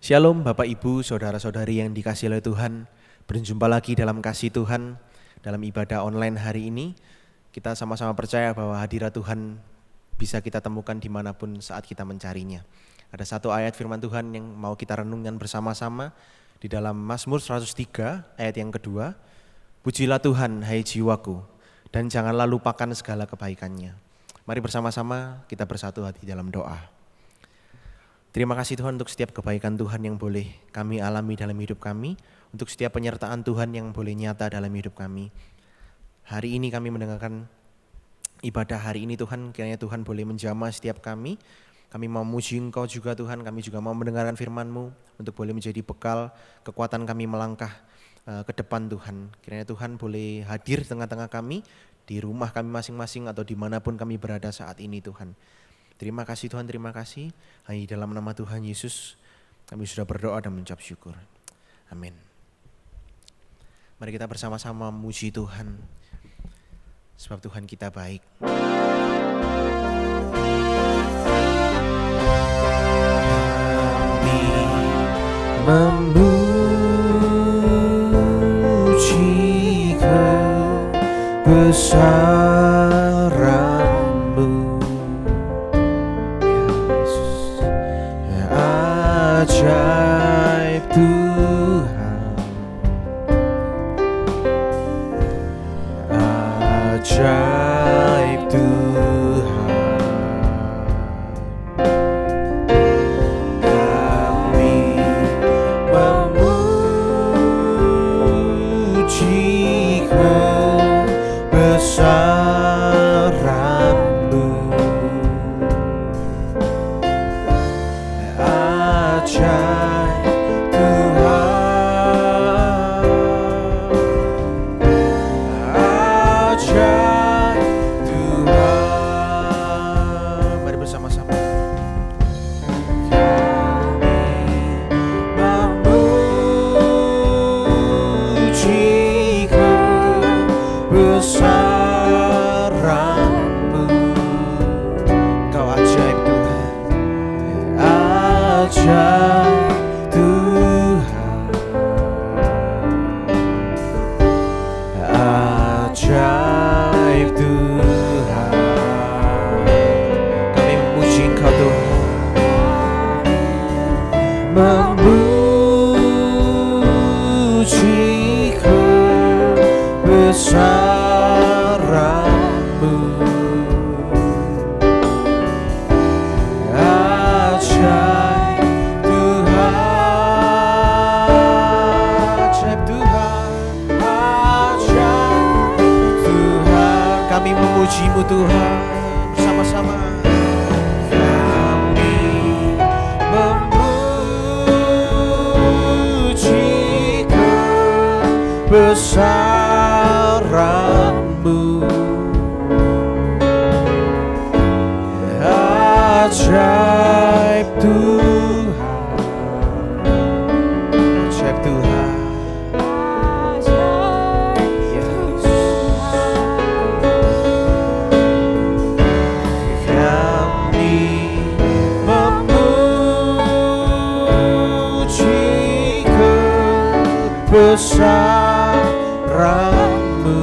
Shalom Bapak Ibu, Saudara-saudari yang dikasihi oleh Tuhan. Berjumpa lagi dalam kasih Tuhan, dalam ibadah online hari ini. Kita sama-sama percaya bahwa hadirat Tuhan bisa kita temukan dimanapun saat kita mencarinya. Ada satu ayat firman Tuhan yang mau kita renungkan bersama-sama di dalam Mazmur 103 ayat yang kedua. Pujilah Tuhan hai jiwaku, dan janganlah lupakan segala kebaikannya. Mari bersama-sama kita bersatu hati dalam doa. Terima kasih Tuhan untuk setiap kebaikan Tuhan yang boleh kami alami dalam hidup kami, untuk setiap penyertaan Tuhan yang boleh nyata dalam hidup kami. Hari ini kami mendengarkan ibadah hari ini Tuhan, kiranya Tuhan boleh menjamah setiap kami. Kami mau memuji Engkau juga Tuhan, kami juga mau mendengarkan firman-Mu untuk boleh menjadi bekal kekuatan kami melangkah ke depan Tuhan. Kiranya Tuhan boleh hadir di tengah-tengah kami, di rumah kami masing-masing atau dimanapun kami berada saat ini Tuhan. Terima kasih Tuhan, terima kasih. Hanya dalam nama Tuhan Yesus kami sudah berdoa dan mengucap syukur. Amin. Mari kita bersama-sama memuji Tuhan, sebab Tuhan kita baik. Kami memuji kebesaran ajaib Tuhan, ajaib Tuhan. Kami memuji kebesaran-Mu, memuji-Mu Tuhan bersama-sama. Kami memuji kebesaran-Mu, ajaib Tuhan, ajaib Tuhan. Besaran-Mu,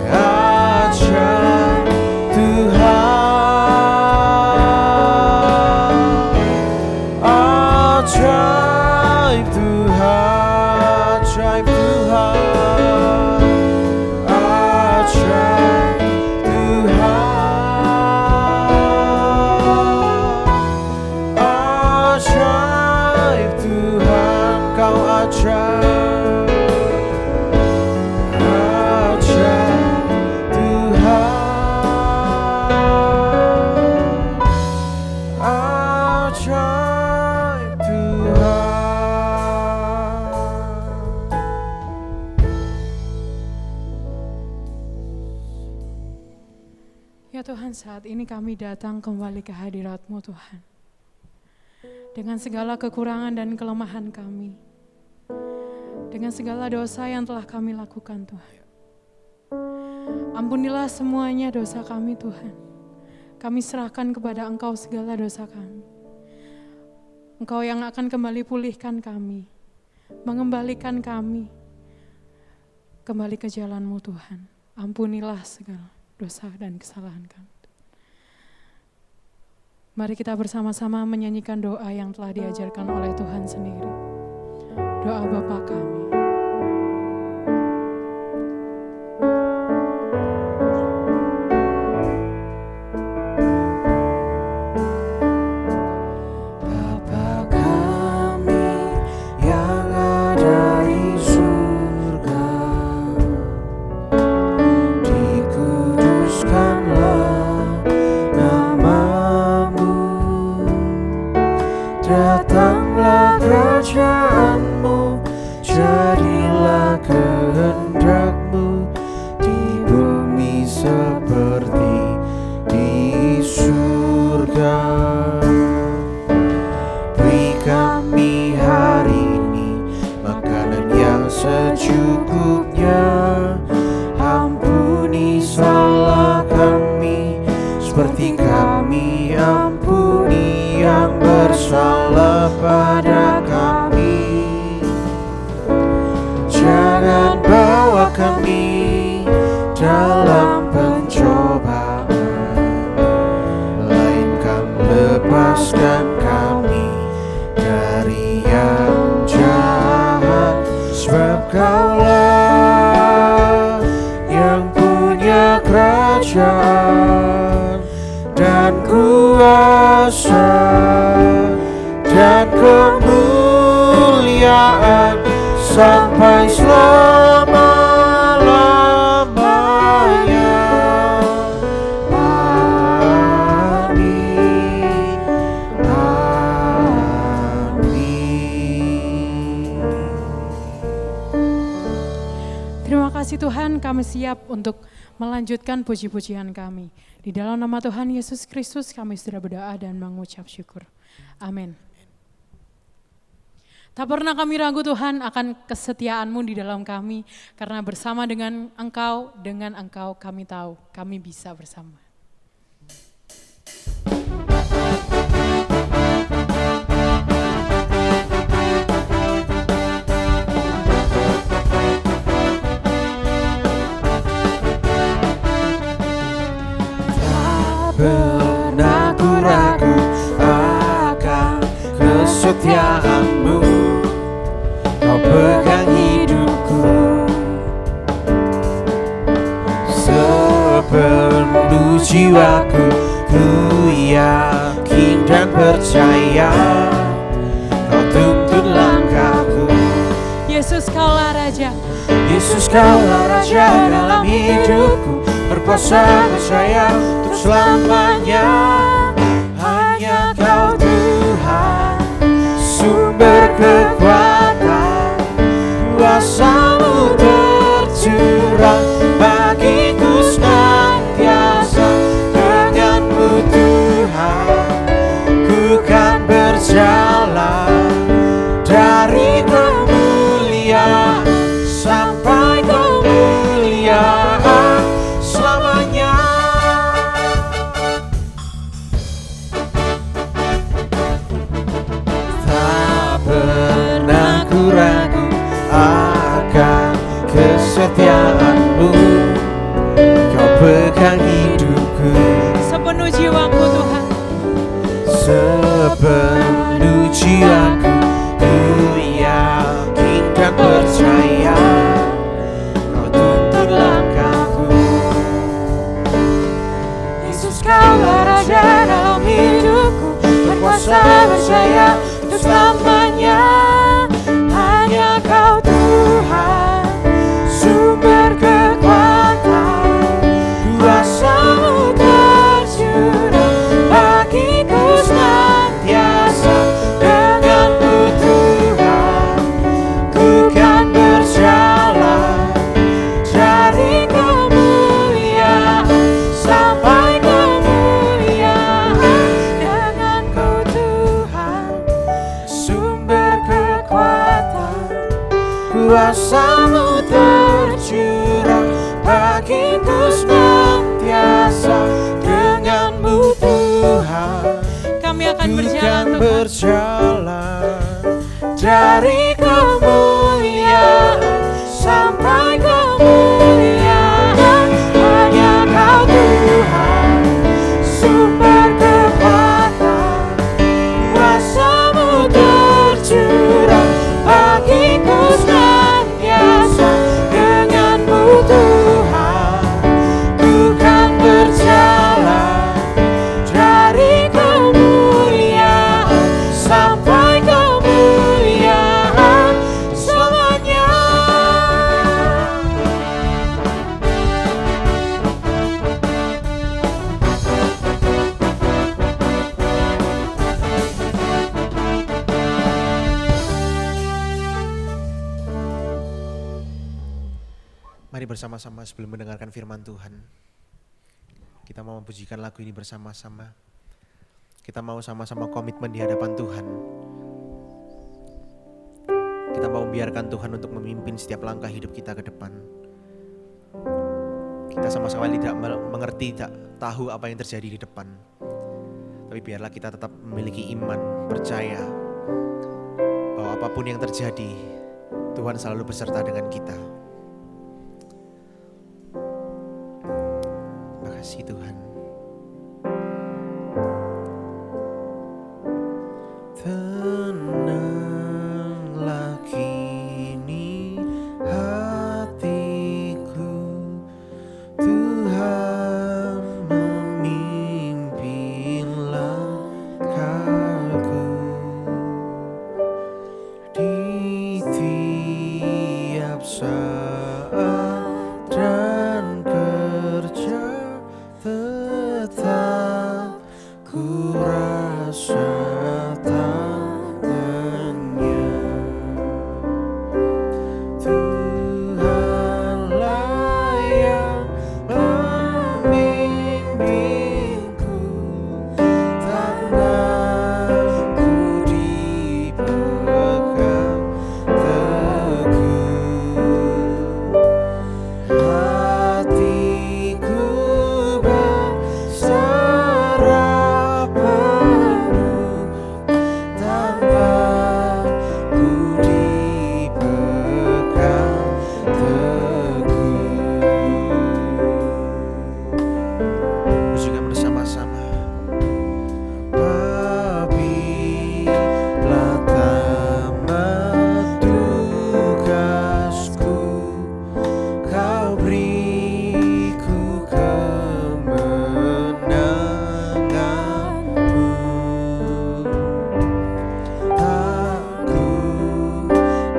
ajaib Tuhan, ajaib Tuhan, ajaib Tuhan, ajaib Tuhan. Ya Tuhan, saat ini kami datang kembali ke hadirat-Mu Tuhan. Dengan segala kekurangan dan kelemahan kami. Dengan segala dosa yang telah kami lakukan Tuhan. Ampunilah semuanya dosa kami Tuhan. kami serahkan kepada Engkau segala dosa kami. Engkau yang akan kembali pulihkan kami, mengembalikan kami kembali ke jalan-Mu Tuhan. Ampunilah segala dosa dan kesalahan kami. Mari kita bersama-sama menyanyikan doa yang telah diajarkan oleh Tuhan sendiri. Doa Bapa kami. Datanglah kerajaan-Mu, jadilah kehendak-Mu di bumi seperti di surga. Beri kami hari ini makanan yang secukupnya. Ampuni salah kami seperti kami ampuni yang bersalah pada kami. Jangan bawa kami dalam pencobaan, melainkan lepaskan kami dari yang jahat. Sebab Kaulah yang punya kerajaan dan kuasa dan kemuliaan sampai selama-lamanya. Amin. Amin. Terima kasih Tuhan, kami siap untuk melanjutkan puji-pujian kami. Di dalam nama Tuhan Yesus Kristus kami sudah berdoa dan mengucap syukur. Amin. Tak pernah kami ragu Tuhan akan kesetiaan-Mu di dalam kami, karena bersama dengan Engkau kami tahu kami bisa bersama. Tak pernah ku ragu akan kesetiaan-Mu, Kau pegang hidupku. Sepenuh jiwaku ku yakin dan percaya, Kau tuntun langkahku. Yesus Kaulah Raja, Yesus Kaulah Raja dalam hidupku, berkuasa percaya untuk selamanya. Hanya Kau Tuhan, sumber kekuatan, kuasa-Mu tercurah bagiku senantiasa. Dengan-Mu Tuhan, ku kan berjalan dari kemuliaan sampai kemuliaan selamanya. Tak pernah ku ragu akan kesetiaan-Mu, Kau pegang hidupku. sepenuh jiwaku Tuhan, Sepenuh jiwaku ku yakin dan percaya, Kau tuntun langkahku. Yesus Kaulah Raja dalam hidupku, berkuasa percaya untuk selamanya. Hanya Kau Tuhan, sumber kekuatan, kuasa-Mu tercurah bagiku senantiasa. Dengan-Mu Tuhan, ku kan berjalan dari kemuliaan sampai kemuliaan. Dengan-Mu Tuhan, sumber kekuatan, kuasa-Mu tercurah bagiku senantiasa. Dengan-Mu berjalan dari kemuliaan sampai kemuliaan. Hanya Kau Tuhan, sumber kekuatan, kuasa-Mu tercurah bagiku senantiasa. Denganmu Tuhan, ku kan berjalan dari kemuliaan sampai kemuliaan selamanya. Mari bersama-sama sebelum mendengarkan firman Tuhan, kita mau mempujikan lagu ini bersama-sama. Kita mau sama-sama komitmen di hadapan Tuhan. Kita mau membiarkan Tuhan untuk memimpin setiap langkah hidup kita ke depan. Kita sama-sama tidak mengerti, tak tahu apa yang terjadi di depan. Tapi biarlah kita tetap memiliki iman, percaya bahwa apapun yang terjadi, Tuhan selalu beserta dengan kita. Makasih Tuhan. Tenanglah kini hatiku, Tuhan memimpin langkahku di tiap saat dan kerja. Tetap ku rasa tangannya, Tuhanlah yang membimbingku, tanganku dipegang teguh, hatiku berserah penuh, tanpa ku dipegang teguh. Pujikan bersama-sama. Apabila tamat tugasku, Kau beriku kemenangan-Mu. Aku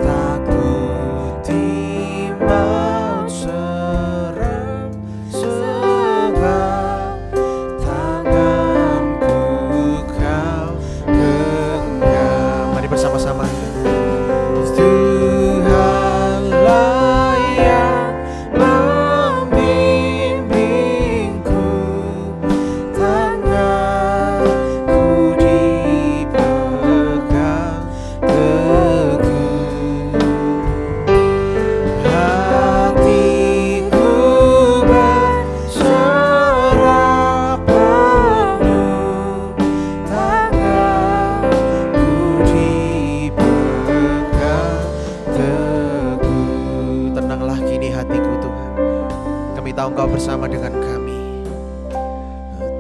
takuti maut seram, sebab tanganku Kau genggam. Mari bersama-sama. Tuhanlah yang membimbingku, tanganku dipegang teguh, hatiku berserah penuh, tanganku dipegang teguh. Tenanglah kini hatiku Tuhan, kami tahu Engkau bersama dengan kami.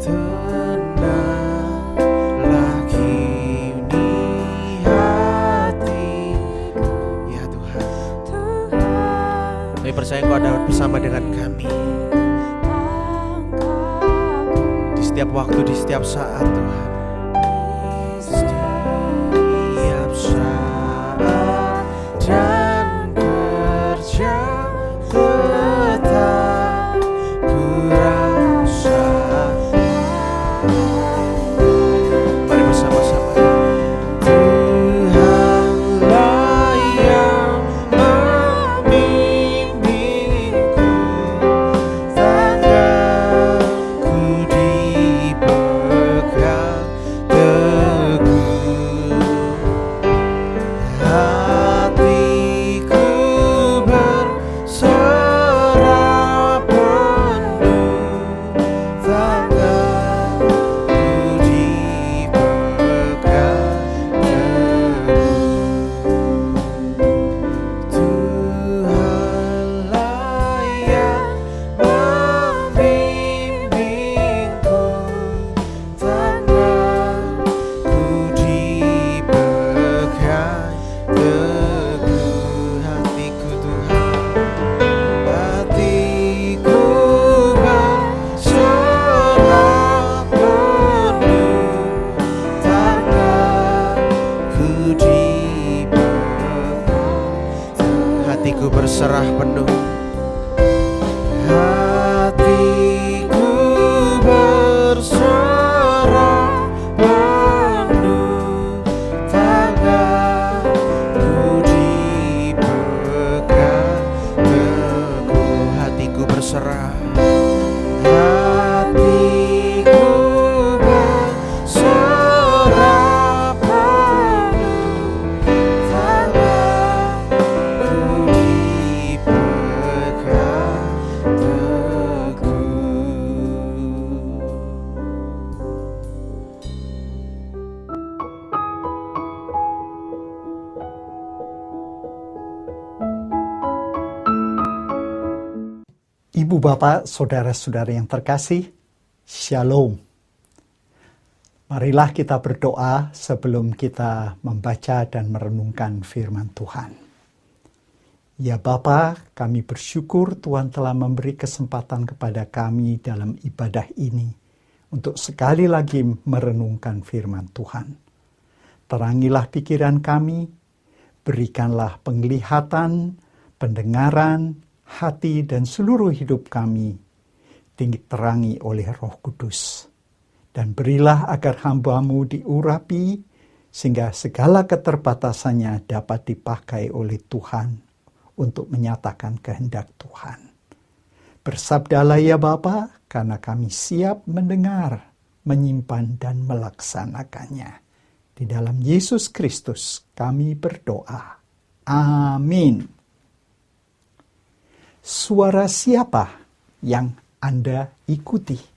Tenanglah kini hatiku, ya Tuhan, kami percaya Engkau ada bersama dengan kami di setiap waktu, di setiap saat Tuhan. Setiap saat dan kerja tetap ku rasa. Mari bersama-sama. Tuhanlah yang membimbingku, tanganku dipegang hatiku berserah penuh. Hatiku berserah penuh, tanganku dipegang teguh. Hatiku berserah. Hatiku berserah penuh, tanganku dipegang teguh. Ibu bapak, saudara-saudara yang terkasih, Shalom. Marilah kita berdoa sebelum kita membaca dan merenungkan firman Tuhan. Ya Bapa, kami bersyukur Tuhan telah memberi kesempatan kepada kami dalam ibadah ini untuk sekali lagi merenungkan firman Tuhan. Terangilah pikiran kami, berikanlah penglihatan, pendengaran, hati dan seluruh hidup kami diterangi oleh Roh Kudus. Dan berilah agar hamba-Mu diurapi sehingga segala keterbatasannya dapat dipakai oleh Tuhan untuk menyatakan kehendak Tuhan. Bersabdalah ya Bapa, karena kami siap mendengar, menyimpan dan melaksanakannya. Di dalam Yesus Kristus kami berdoa. Amin. Suara siapa yang Anda ikuti?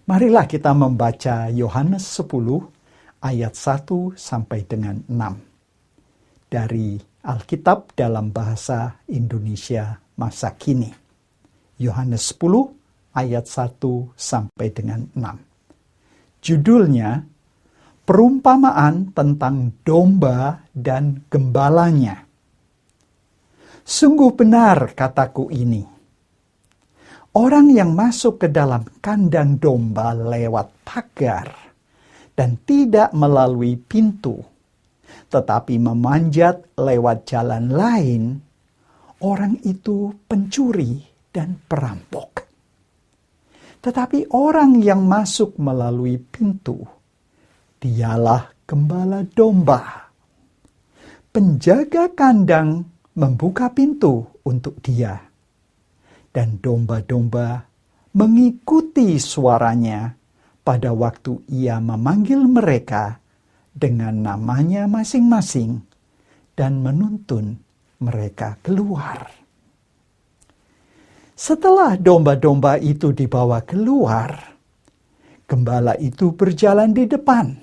Marilah kita membaca Yohanes 10 ayat 1 sampai dengan 6 dari Alkitab dalam bahasa Indonesia masa kini. Yohanes 10 ayat 1 sampai dengan 6. Judulnya Perumpamaan tentang domba dan gembalanya. Sungguh benar kataku ini. Orang yang masuk ke dalam kandang domba lewat pagar dan tidak melalui pintu, tetapi memanjat lewat jalan lain, orang itu pencuri dan perampok. Tetapi orang yang masuk melalui pintu, dialah gembala domba. Penjaga kandang membuka pintu untuk dia, dan domba-domba mengikuti suaranya pada waktu ia memanggil mereka dengan namanya masing-masing dan menuntun mereka keluar. Setelah domba-domba itu dibawa keluar, gembala itu berjalan di depan,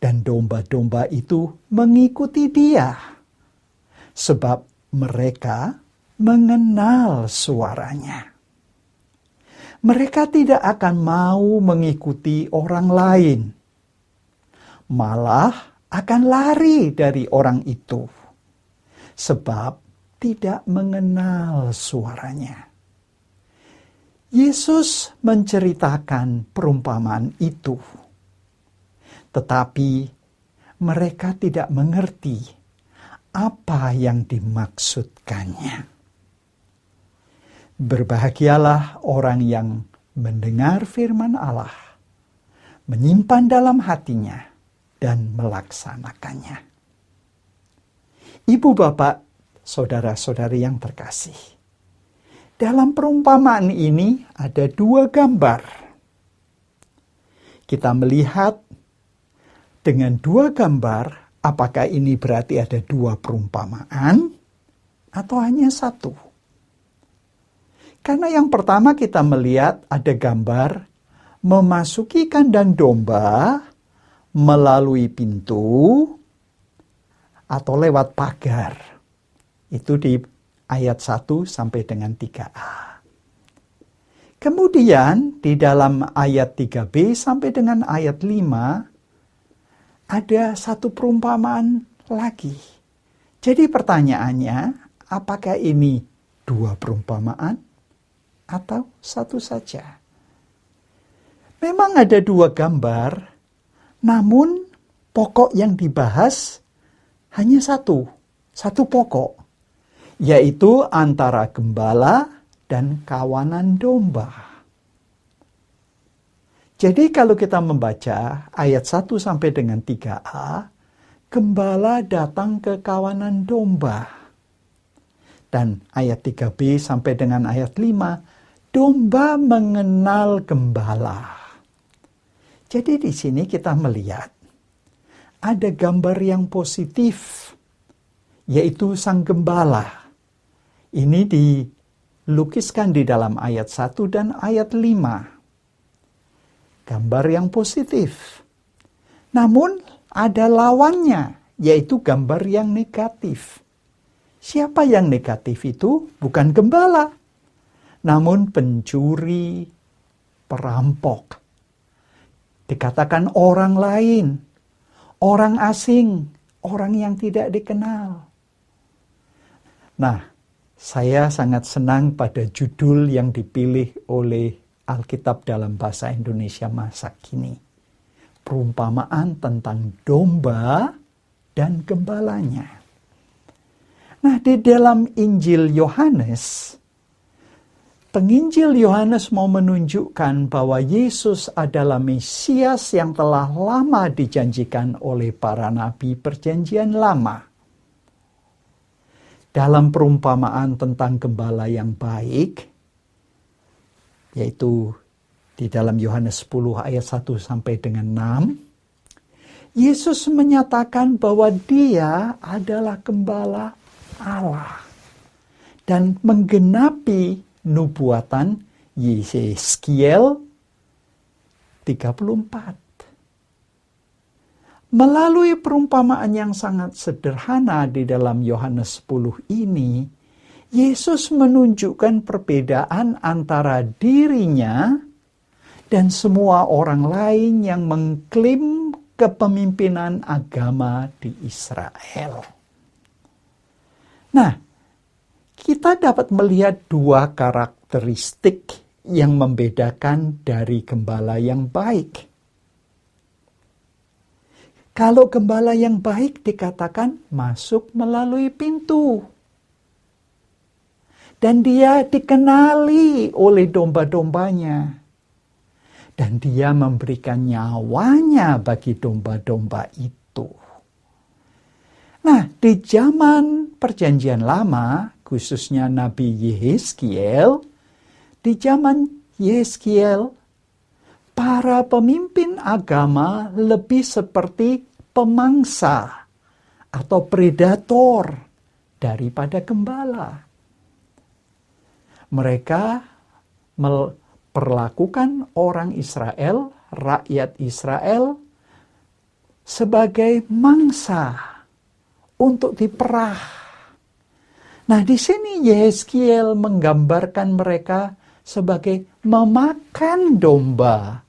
dan domba-domba itu mengikuti dia, sebab mereka mengenal suaranya. Mereka tidak akan mau mengikuti orang lain, malah akan lari dari orang itu, sebab tidak mengenal suaranya. Yesus menceritakan perumpamaan itu, tetapi mereka tidak mengerti apa yang dimaksudkannya. Berbahagialah orang yang mendengar firman Allah, menyimpan dalam hatinya, dan melaksanakannya. Ibu bapak, saudara-saudari yang terkasih, dalam perumpamaan ini ada dua gambar. Kita melihat dengan dua gambar. Apakah ini berarti ada dua perumpamaan atau hanya satu? Karena yang pertama kita melihat ada gambar memasuki kandang domba melalui pintu atau lewat pagar. Itu di ayat 1 sampai dengan 3a. Kemudian di dalam ayat 3b sampai dengan ayat 5 ada satu perumpamaan lagi. Jadi pertanyaannya, apakah ini dua perumpamaan atau satu saja? Memang ada dua gambar, namun pokok yang dibahas hanya satu pokok, yaitu antara gembala dan kawanan domba. Jadi kalau kita membaca ayat 1 sampai dengan 3a, gembala datang ke kawanan domba. Dan ayat 3b sampai dengan ayat 5, domba mengenal gembala. Jadi di sini kita melihat ada gambar yang positif, yaitu sang gembala. Ini dilukiskan di dalam ayat 1 dan ayat 5. Gambar yang positif. Namun ada lawannya, yaitu gambar yang negatif. Siapa yang negatif itu? Bukan gembala, namun pencuri, perampok. Dikatakan orang lain, orang asing, orang yang tidak dikenal. Nah, saya sangat senang pada judul yang dipilih oleh Alkitab dalam bahasa Indonesia masa kini. Perumpamaan tentang domba dan gembalanya. Nah, di dalam Injil Yohanes, penginjil Yohanes mau menunjukkan bahwa Yesus adalah Mesias yang telah lama dijanjikan oleh para nabi Perjanjian Lama. Dalam perumpamaan tentang gembala yang baik, yaitu di dalam Yohanes 10 ayat 1 sampai dengan 6, Yesus menyatakan bahwa dia adalah gembala Allah dan menggenapi nubuatan Yeskiel 34. Melalui perumpamaan yang sangat sederhana di dalam Yohanes 10 ini, Yesus menunjukkan perbedaan antara dirinya dan semua orang lain yang mengklaim kepemimpinan agama di Israel. Nah, kita dapat melihat dua karakteristik yang membedakan dari gembala yang baik. Kalau gembala yang baik dikatakan masuk melalui pintu. Dan dia dikenali oleh domba-dombanya. Dan dia memberikan nyawanya bagi domba-domba itu. Nah, di zaman Perjanjian Lama, khususnya Nabi Yeskiel, di zaman Yeskiel, para pemimpin agama lebih seperti pemangsa atau predator daripada gembala. Mereka memperlakukan orang Israel, rakyat Israel, sebagai mangsa untuk diperah. Nah, di sini Yeskiel menggambarkan mereka sebagai memakan domba,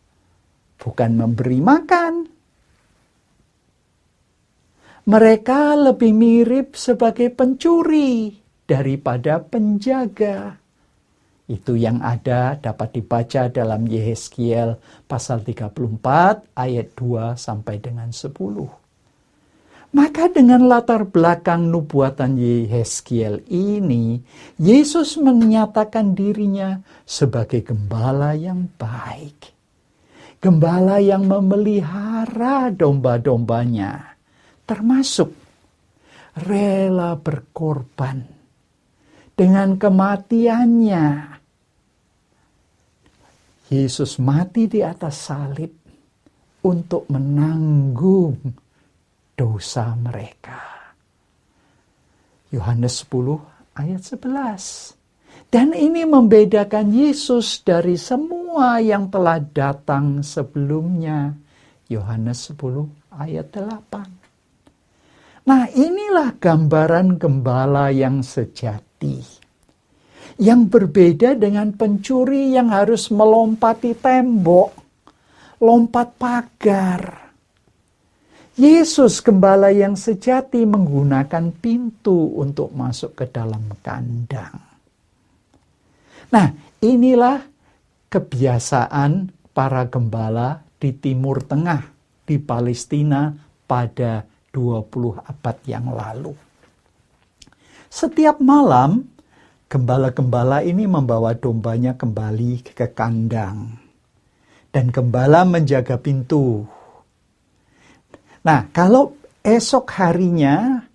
bukan memberi makan. Mereka lebih mirip sebagai pencuri daripada penjaga. Itu yang ada dapat dibaca dalam Yeskiel pasal 34 ayat 2 sampai dengan 10. Maka dengan latar belakang nubuatan Yeskiel ini, Yesus menyatakan dirinya sebagai gembala yang baik. Gembala yang memelihara domba-dombanya, termasuk rela berkorban dengan kematiannya. Yesus mati di atas salib untuk menanggung dosa mereka. Yohanes 10 ayat 11. Dan ini membedakan Yesus dari semua yang telah datang sebelumnya. Yohanes 10 ayat 8. Nah, inilah gambaran gembala yang sejati. Yang berbeda dengan pencuri yang harus melompati tembok, lompat pagar. Yesus gembala yang sejati menggunakan pintu untuk masuk ke dalam kandang. Nah, inilah kebiasaan para gembala di Timur Tengah, di Palestina pada 20 abad yang lalu. Setiap malam, gembala-gembala ini membawa dombanya kembali ke kandang. Dan gembala menjaga pintu. Nah, kalau esok harinya,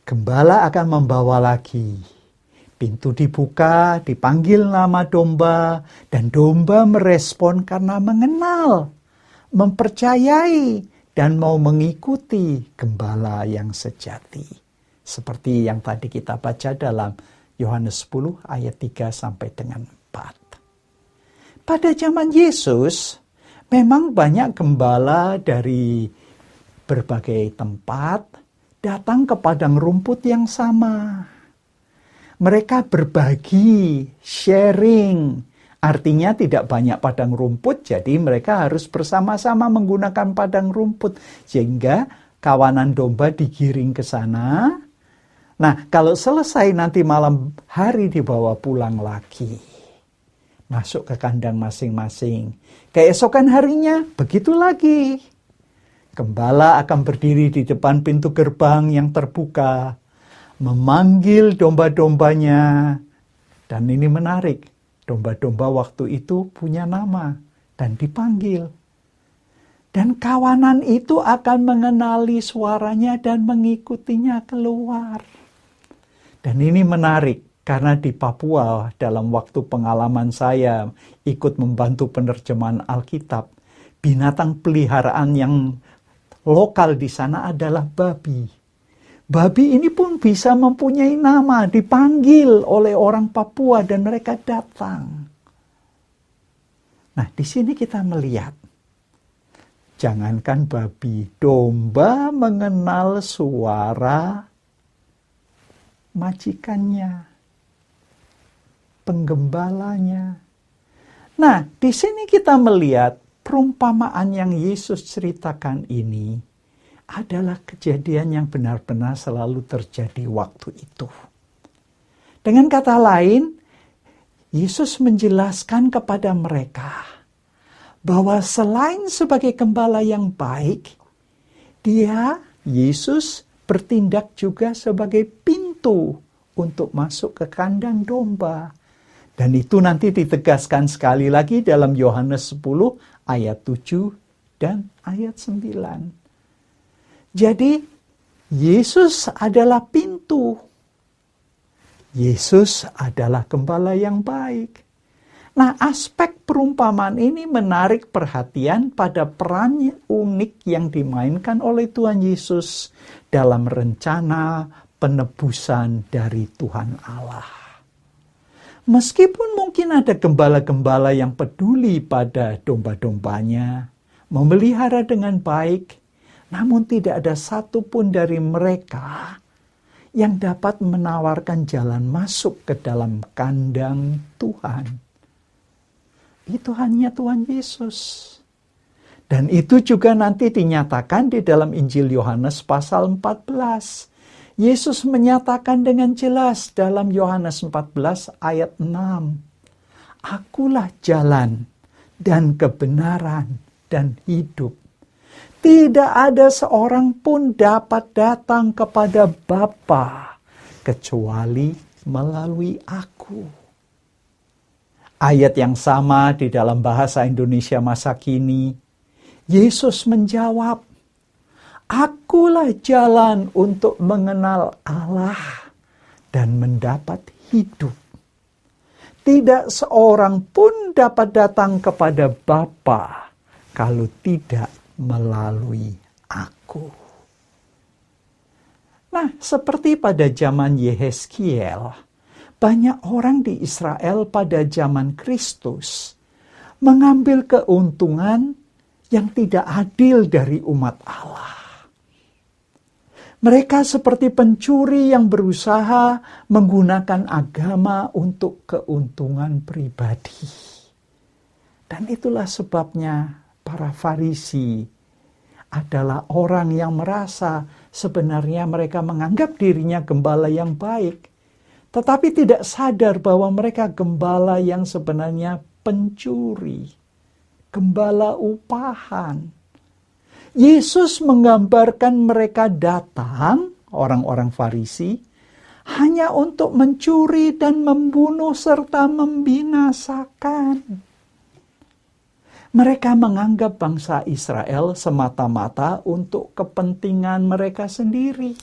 gembala akan membawa lagi. Pintu dibuka, dipanggil nama domba, dan domba merespon karena mengenal, mempercayai, dan mau mengikuti gembala yang sejati. Seperti yang tadi kita baca dalam Yohanes 10 ayat 3 sampai dengan 4. Pada zaman Yesus, memang banyak gembala dari berbagai tempat datang ke padang rumput yang sama. Mereka berbagi, sharing. Artinya tidak banyak padang rumput, jadi mereka harus bersama-sama menggunakan padang rumput. Sehingga kawanan domba digiring ke sana. Nah, kalau selesai nanti malam hari dibawa pulang lagi. Masuk ke kandang masing-masing. Keesokan harinya, begitu lagi. Gembala akan berdiri di depan pintu gerbang yang terbuka, memanggil domba-dombanya. Dan ini menarik, domba-domba waktu itu punya nama dan dipanggil. Dan kawanan itu akan mengenali suaranya dan mengikutinya keluar. Dan ini menarik, karena di Papua dalam waktu pengalaman saya ikut membantu penerjemahan Alkitab, binatang peliharaan yang lokal di sana adalah babi. Babi ini pun bisa mempunyai nama, dipanggil oleh orang Papua dan mereka datang. Nah, di sini kita melihat, jangankan babi, domba mengenal suara majikannya, penggembalanya. Nah, di sini kita melihat perumpamaan yang Yesus ceritakan ini adalah kejadian yang benar-benar selalu terjadi waktu itu. Dengan kata lain, Yesus menjelaskan kepada mereka bahwa selain sebagai gembala yang baik, Yesus bertindak juga sebagai pintu untuk masuk ke kandang domba. Dan itu nanti ditegaskan sekali lagi dalam Yohanes 10 ayat 7 dan ayat 9. Jadi Yesus adalah pintu. Yesus adalah gembala yang baik. Nah, aspek perumpamaan ini menarik perhatian pada peran unik yang dimainkan oleh Tuhan Yesus dalam rencana penebusan dari Tuhan Allah. Meskipun mungkin ada gembala-gembala yang peduli pada domba-dombanya, memelihara dengan baik, namun tidak ada satupun dari mereka yang dapat menawarkan jalan masuk ke dalam kandang Tuhan. Itu hanya Tuhan Yesus. Dan itu juga nanti dinyatakan di dalam Injil Yohanes pasal 14. Yesus menyatakan dengan jelas dalam Yohanes 14 ayat 6. Akulah jalan dan kebenaran dan hidup. Tidak ada seorang pun dapat datang kepada Bapa kecuali melalui aku. Ayat yang sama di dalam bahasa Indonesia masa kini, Yesus menjawab, akulah jalan untuk mengenal Allah dan mendapat hidup. Tidak seorang pun dapat datang kepada Bapa kalau tidak melalui aku. Nah, seperti pada zaman Yehezkiel, banyak orang di Israel pada zaman Kristus mengambil keuntungan yang tidak adil dari umat Allah. Mereka seperti pencuri yang berusaha menggunakan agama untuk keuntungan pribadi. Dan itulah sebabnya para Farisi adalah orang yang merasa sebenarnya mereka menganggap dirinya gembala yang baik, tetapi tidak sadar bahwa mereka gembala yang sebenarnya pencuri, gembala upahan. Yesus menggambarkan mereka datang, orang-orang Farisi, hanya untuk mencuri dan membunuh serta membinasakan. Mereka menganggap bangsa Israel semata-mata untuk kepentingan mereka sendiri.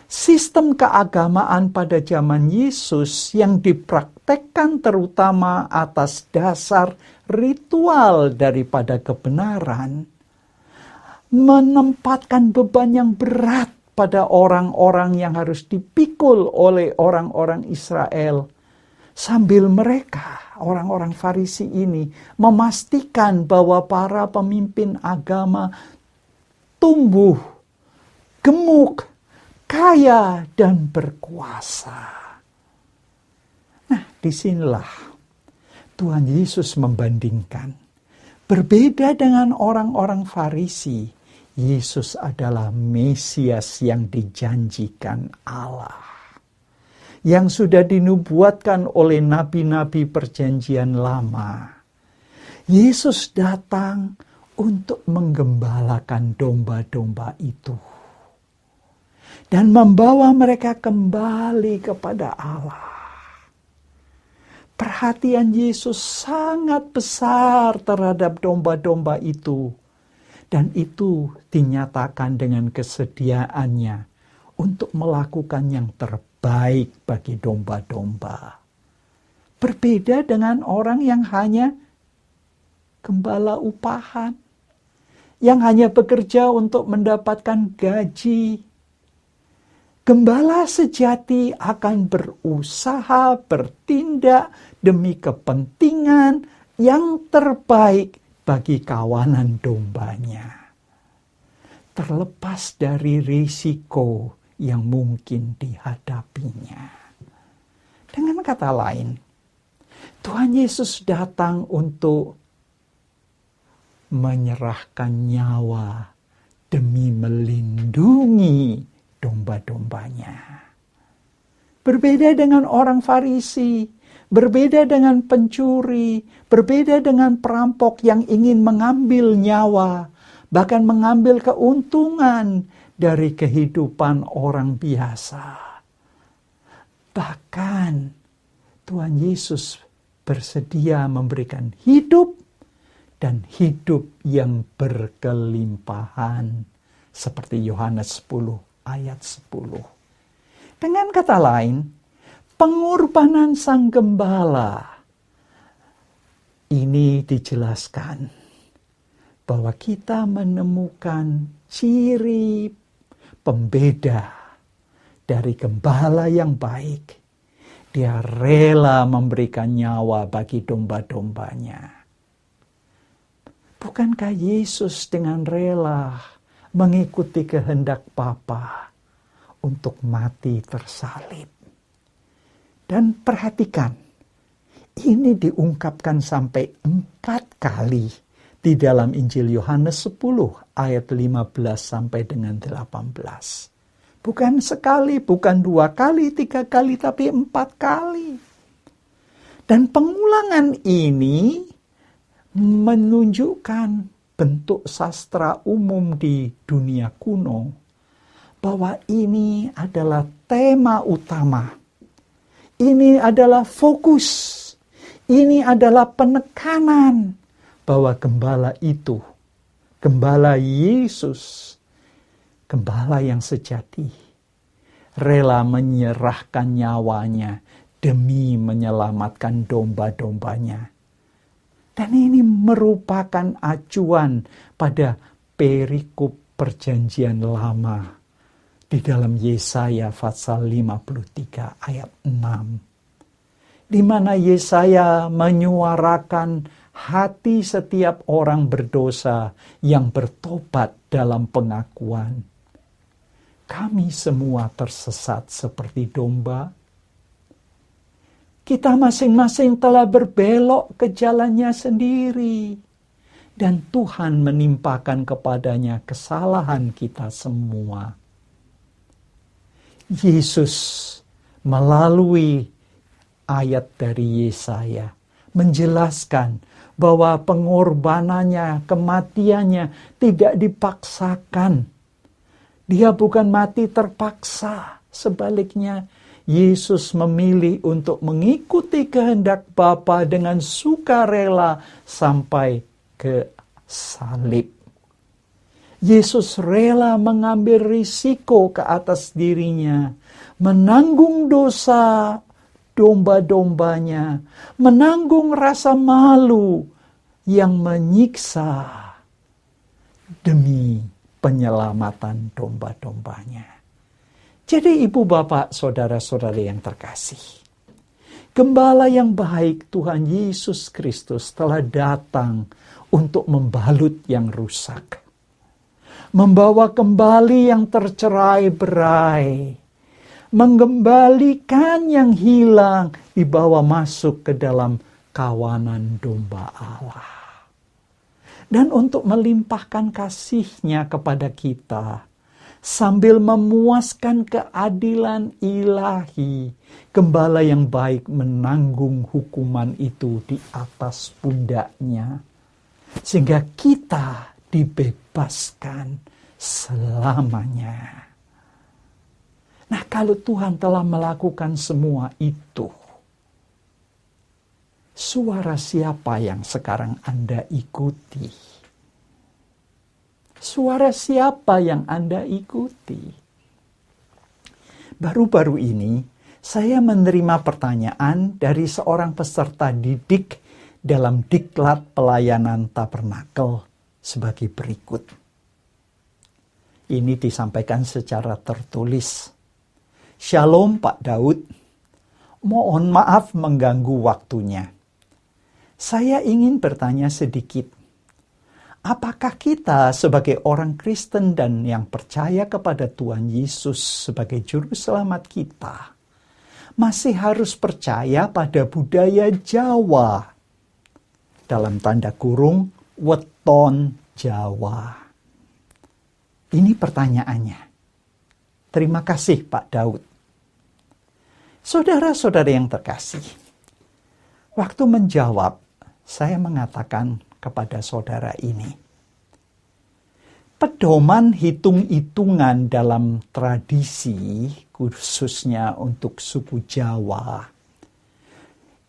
Sistem keagamaan pada zaman Yesus yang dipraktekkan terutama atas dasar ritual daripada kebenaran, menempatkan beban yang berat pada orang-orang yang harus dipikul oleh orang-orang Israel. Sambil mereka, orang-orang Farisi ini, memastikan bahwa para pemimpin agama tumbuh, gemuk, kaya, dan berkuasa. Nah, disinilah Tuhan Yesus membandingkan. Berbeda dengan orang-orang Farisi, Yesus adalah Mesias yang dijanjikan Allah, yang sudah dinubuatkan oleh nabi-nabi perjanjian lama. Yesus datang untuk menggembalakan domba-domba itu dan membawa mereka kembali kepada Allah. Perhatian Yesus sangat besar terhadap domba-domba itu, dan itu dinyatakan dengan kesediaannya untuk melakukan yang terbaik bagi domba-domba. Berbeda dengan orang yang hanya gembala upahan, yang hanya bekerja untuk mendapatkan gaji. Gembala sejati akan berusaha bertindak demi kepentingan yang terbaik bagi kawanan dombanya, terlepas dari risiko yang mungkin dihadapinya. Dengan kata lain, Tuhan Yesus datang untuk menyerahkan nyawa demi melindungi domba-dombanya. Berbeda dengan orang Farisi, berbeda dengan pencuri, berbeda dengan perampok yang ingin mengambil nyawa, bahkan mengambil keuntungan dari kehidupan orang biasa. Bahkan Tuhan Yesus bersedia memberikan hidup dan hidup yang berkelimpahan, seperti Yohanes 10 ayat 10. Dengan kata lain, pengorbanan sang gembala ini dijelaskan bahwa kita menemukan ciri pembeda dari gembala yang baik. Dia rela memberikan nyawa bagi domba-dombanya. Bukankah Yesus dengan rela mengikuti kehendak Bapa untuk mati tersalib? Dan perhatikan, ini diungkapkan sampai 4 kali di dalam Injil Yohanes 10 ayat 15 sampai dengan 18. Bukan sekali, bukan 2 kali, 3 kali, tapi 4 kali. Dan pengulangan ini menunjukkan bentuk sastra umum di dunia kuno, bahwa ini adalah tema utama. Ini adalah fokus. Ini adalah penekanan bahwa gembala itu, gembala Yesus, gembala yang sejati, rela menyerahkan nyawanya demi menyelamatkan domba-dombanya. Dan ini merupakan acuan pada perikop perjanjian lama di dalam Yesaya pasal 53 ayat 6. Di mana Yesaya menyuarakan hati setiap orang berdosa yang bertobat dalam pengakuan. Kami semua tersesat seperti domba. Kita masing-masing telah berbelok ke jalannya sendiri. Dan Tuhan menimpakan kepadanya kesalahan kita semua. Yesus melalui ayat dari Yesaya menjelaskan bahwa pengorbanannya, kematiannya tidak dipaksakan. Dia bukan mati terpaksa Sebaliknya, Yesus memilih untuk mengikuti kehendak Bapa dengan sukarela sampai ke salib. Yesus rela mengambil risiko ke atas dirinya, menanggung dosa domba-dombanya, menanggung rasa malu yang menyiksa demi penyelamatan domba-dombanya. Jadi ibu bapak saudara-saudari yang terkasih, Gembala yang baik Tuhan Yesus Kristus telah datang untuk membalut yang rusak, membawa kembali yang tercerai-berai, mengembalikan yang hilang, dibawa masuk ke dalam kawanan domba Allah. Dan untuk melimpahkan kasih-Nya kepada kita, sambil memuaskan keadilan ilahi, Gembala yang baik menanggung hukuman itu di atas pundaknya, sehingga kita dibebaskan selamanya. Nah, kalau Tuhan telah melakukan semua itu, suara siapa yang sekarang Anda ikuti? Suara siapa yang Anda ikuti? Baru-baru ini, saya menerima pertanyaan dari seorang peserta didik dalam diklat pelayanan tabernakel sebagai berikut. Ini disampaikan secara tertulis. Shalom Pak Daud, mohon maaf mengganggu waktunya. Saya ingin bertanya sedikit. Apakah kita sebagai orang Kristen dan yang percaya kepada Tuhan Yesus sebagai juru selamat kita, masih harus percaya pada budaya Jawa? Dalam tanda kurung, weton Jawa. Ini pertanyaannya. Terima kasih Pak Daud. Saudara-saudara yang terkasih, waktu menjawab, saya mengatakan kepada saudara ini, pedoman hitung-hitungan dalam tradisi, khususnya untuk suku Jawa,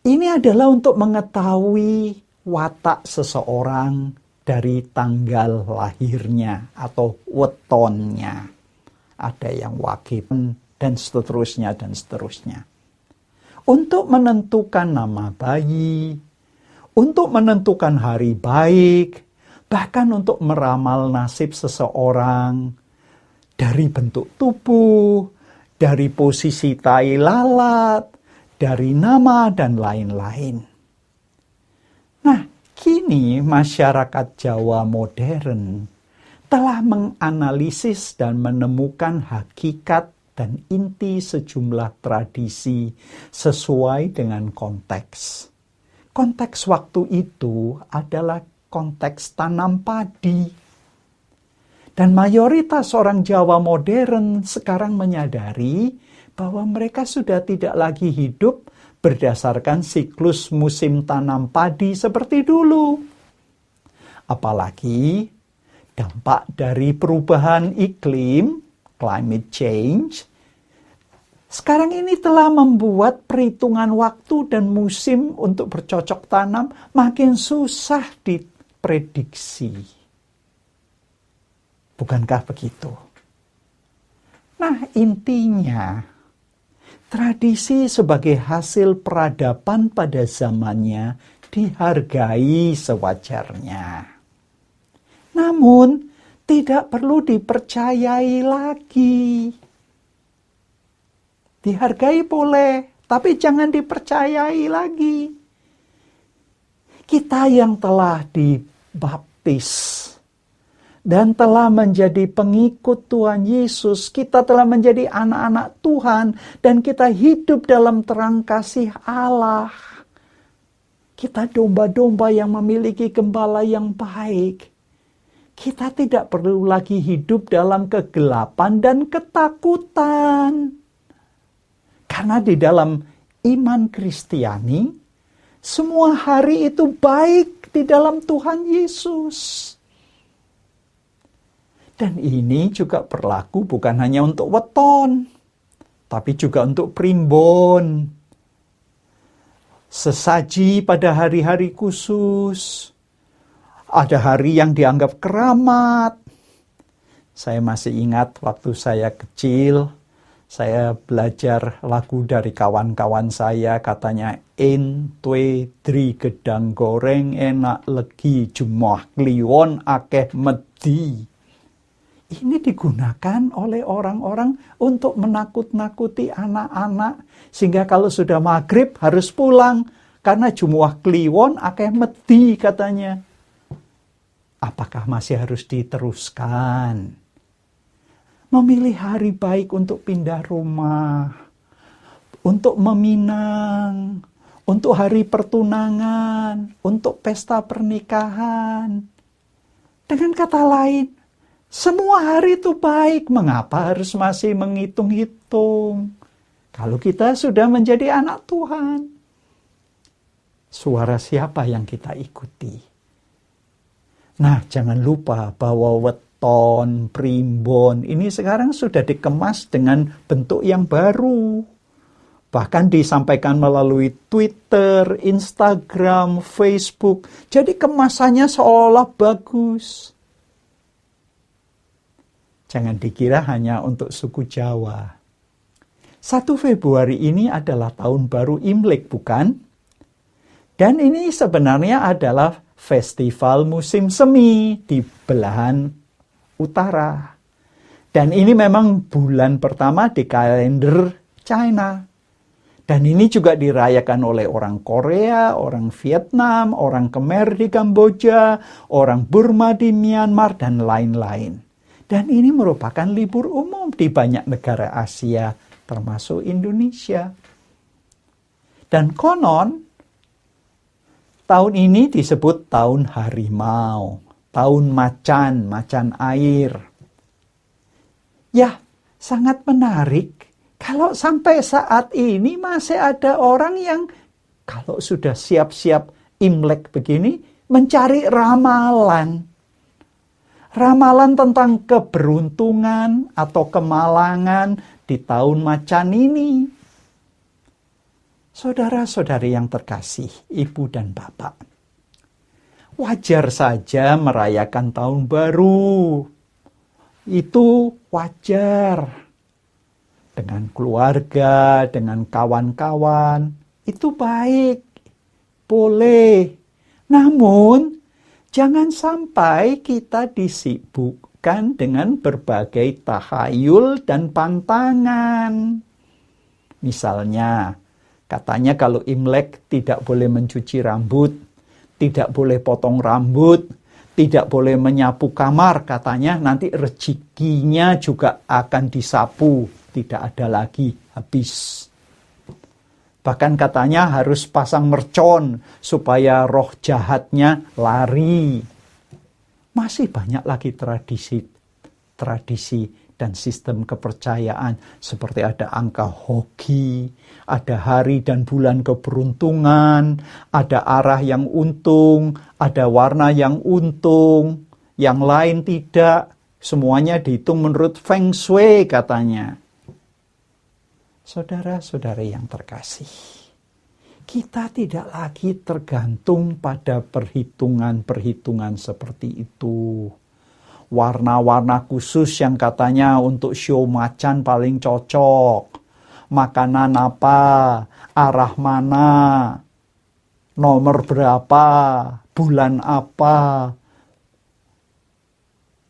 ini adalah untuk mengetahui watak seseorang dari tanggal lahirnya atau wetonnya. Ada yang wakil dan seterusnya dan seterusnya. Untuk menentukan nama bayi, untuk menentukan hari baik, bahkan untuk meramal nasib seseorang dari bentuk tubuh, dari posisi tai lalat, dari nama, dan lain-lain. Nah, kini masyarakat Jawa modern telah menganalisis dan menemukan hakikat dan inti sejumlah tradisi sesuai dengan konteks. Konteks waktu itu adalah konteks tanam padi. Dan mayoritas orang Jawa modern sekarang menyadari bahwa mereka sudah tidak lagi hidup berdasarkan siklus musim tanam padi seperti dulu. Apalagi dampak dari perubahan iklim, climate change, sekarang ini telah membuat perhitungan waktu dan musim untuk bercocok tanam makin susah diprediksi. Bukankah begitu? Nah, intinya, tradisi sebagai hasil peradaban pada zamannya dihargai sewajarnya. Namun, tidak perlu dipercayai lagi. Dihargai boleh, tapi jangan dipercayai lagi. Kita yang telah dibaptis dan telah menjadi pengikut Tuhan Yesus, kita telah menjadi anak-anak Tuhan, dan kita hidup dalam terang kasih Allah. Kita domba-domba yang memiliki gembala yang baik. Kita tidak perlu lagi hidup dalam kegelapan dan ketakutan. Karena di dalam iman Kristiani, semua hari itu baik di dalam Tuhan Yesus. Dan ini juga berlaku bukan hanya untuk weton, tapi juga untuk primbon. Sesaji pada hari-hari khusus. Ada hari yang dianggap keramat. Saya masih ingat waktu saya kecil, saya belajar lagu dari kawan-kawan saya, katanya en, twe, dri, gedang goreng, enak legi, jumah kliwon, akeh medi. Ini digunakan oleh orang-orang untuk menakut-nakuti anak-anak. Sehingga kalau sudah maghrib harus pulang. Karena jumuah kliwon akeh medi katanya. Apakah masih harus diteruskan? Memilih hari baik untuk pindah rumah. Untuk meminang. Untuk hari pertunangan. Untuk pesta pernikahan. Dengan kata lain, semua hari itu baik, mengapa harus masih menghitung-hitung? Kalau kita sudah menjadi anak Tuhan, suara siapa yang kita ikuti? Nah, jangan lupa bahwa weton, primbon, ini sekarang sudah dikemas dengan bentuk yang baru. Bahkan disampaikan melalui Twitter, Instagram, Facebook. Jadi kemasannya seolah bagus. Jangan dikira hanya untuk suku Jawa. 1 Februari ini adalah tahun baru Imlek, bukan? Dan ini sebenarnya adalah festival musim semi di belahan utara. Dan ini memang bulan pertama di kalender China. Dan ini juga dirayakan oleh orang Korea, orang Vietnam, orang Khmer di Kamboja, orang Burma di Myanmar, dan lain-lain. Dan ini merupakan libur umum di banyak negara Asia, termasuk Indonesia. Dan konon, tahun ini disebut tahun harimau, tahun macan, macan air. Ya, sangat menarik. Kalau sampai saat ini masih ada orang yang kalau sudah siap-siap Imlek begini, mencari ramalan. Ramalan tentang keberuntungan atau kemalangan di tahun macan ini. Saudara-saudari yang terkasih, ibu dan bapak. Wajar saja merayakan tahun baru. Itu wajar. Dengan keluarga, dengan kawan-kawan. Itu baik. Boleh. Namun, jangan sampai kita disibukkan dengan berbagai tahayul dan pantangan. Misalnya, katanya kalau Imlek tidak boleh mencuci rambut, tidak boleh potong rambut, tidak boleh menyapu kamar. Katanya nanti rezekinya juga akan disapu, tidak ada lagi, habis. Bahkan katanya harus pasang mercon supaya roh jahatnya lari. Masih banyak lagi tradisi dan sistem kepercayaan seperti ada angka hoki, ada hari dan bulan keberuntungan, ada arah yang untung, ada warna yang untung, yang lain tidak. Semuanya dihitung menurut Feng Shui katanya. Saudara-saudari yang terkasih, kita tidak lagi tergantung pada perhitungan-perhitungan seperti itu. Warna-warna khusus yang katanya untuk show macan paling cocok. Makanan apa, arah mana, nomor berapa, bulan apa.